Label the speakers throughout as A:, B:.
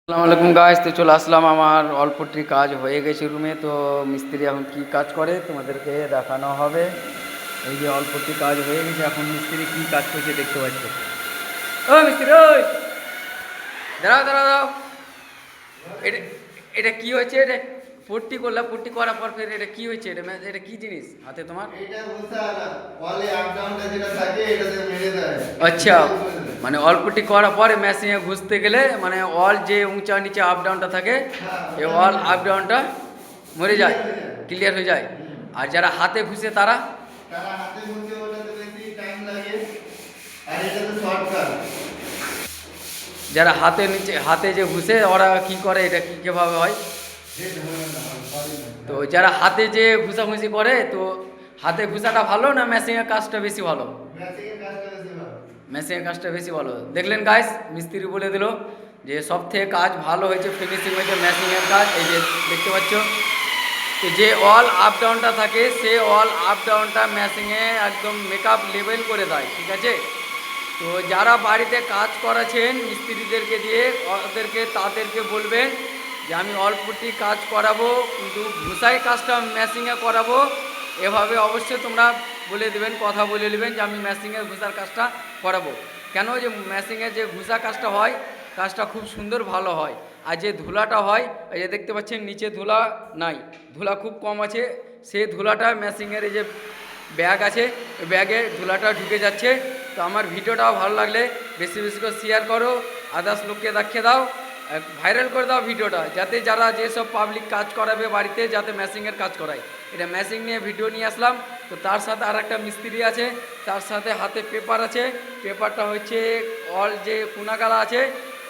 A: আসসালামু আলাইকুম গাইস, তো চলে আসলাম। আমার অল্পটি কাজ হয়ে গেছে রুমে। তো মিস্ত্রি এখন কি কাজ করে তোমাদেরকে দেখানো হবে। এই যে অল্পটি কাজ হয়ে গেছে, এখন মিস্ত্রি কি কাজ করছে দেখতে পাচ্ছ। ও মিস্ত্রি, ওই দাঁড়াও দাঁড়াও দাঁড়াও। এটা এটা কি হয়েছে? এটা পট্টি করলাম, পট্টি করার পর ফের এটা কি হয়েছে? এটা কি জিনিস হাতে তোমার?
B: এটা বুঝা না, ওয়ালে আপ ডাউনটা যেটা থাকে এটাতে মেরে দেয়।
A: আচ্ছা, মানে অল্পটি করার পরে মেশিনে ঘুষতে গেলে মানে অল যে উঁচা নিচে আপ ডাউনটা থাকে, এই অল আপ ডাউনটা মরে যায়, ক্লিয়ার হয়ে যায়। আর যারা হাতে ঘুষে তারা
B: তারা হাতে মুখে ওটাতে বেশি টাইম লাগে, আর এটাতে শর্টকাট।
A: যারা হাতে নিচে হাতে যে ঘুষে ওরা কি করে, এটা কি কীভাবে হয়? তো যারা হাতে যে ঘুষাঘুষি করে, তো হাতে ঘুষাটা ভালো না মেশিনের কাজটা বেশি ভালো?
B: ম্যাচিংয়ের কাজটা বেশি ভালো।
A: মেশিনের কাজটা বেশি ভালো। দেখলেন গাইস, মিস্ত্রি বলে দিল যে সব থেকে কাজ ভালো হয়েছে, ফিনিশিং হয়েছে মেশিনের কাজ। এই যে দেখতে পাচ্ছ, তো যে অল আপ ডাউনটা থাকে সে অল আপ ডাউনটা মেশিনে একদম মেকআপ লেভেল করে দেয়, ঠিক আছে। তো যারা বাড়িতে কাজ করাছেন মিস্ত্রিদেরকে দিয়ে, তাদেরকে বলবেন যে আমি অল্পটি কাজ করাবো, কিন্তু ঘুষাই কাজটা মেশিনে করাবো। এভাবে অবশ্যই তোমরা বলে দেবেন, কথা বলে নেবেন যে আমি মেশিনের ঘুষার কাজটা করাবো। কেন যে মেশিনের যে ঘুষা কাজটা হয়, কাজটা খুব সুন্দর ভালো হয়। আর যে ধুলাটা হয়, এই যে দেখতে পাচ্ছেন নিচে ধুলা নাই, ধুলা খুব কম আছে। সেই ধুলাটা মেশিনের এই যে ব্যাগ আছে, ওই ব্যাগে ধুলাটা ঢুকে যাচ্ছে। তো আমার ভিডিওটাও ভালো লাগলে বেশি বেশি করে শেয়ার করো, আদার্স লোককে দেখিয়ে দাও, ভাইরাল করে দাও ভিডিওটা, যাতে যারা যেসব পাবলিক কাজ করাবে বাড়িতে যাতে মেশিনের কাজ করায়। এটা মেশিন নিয়ে ভিডিও নিয়ে আসলাম। তো তার সাথে আর একটা মিস্ত্রি আছে, তার সাথে হাতে পেপার আছে। পেপারটা হচ্ছে অল যে কুনাগালা আছে,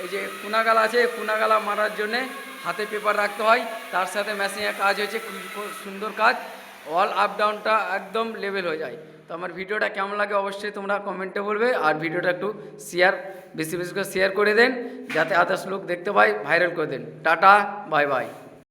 A: এই যে কুনাগালা আছে, কুনাগালা মারার জন্যে হাতে পেপার রাখতে হয়। তার সাথে মেশিনের কাজ হয়েছে খুব সুন্দর কাজ, অল আপ ডাউনটা একদম লেভেল হয়ে যায়। তো আমার ভিডিওটা কেমন লাগে অবশ্যই তোমরা কমেন্টে বলবে। আর ভিডিওটা একটু শেয়ার, বেশি বেশি করে শেয়ার করে দেন, যাতে আদার্স লোক দেখতে পায়, ভাইরাল করে দেন। Tata, bye bye.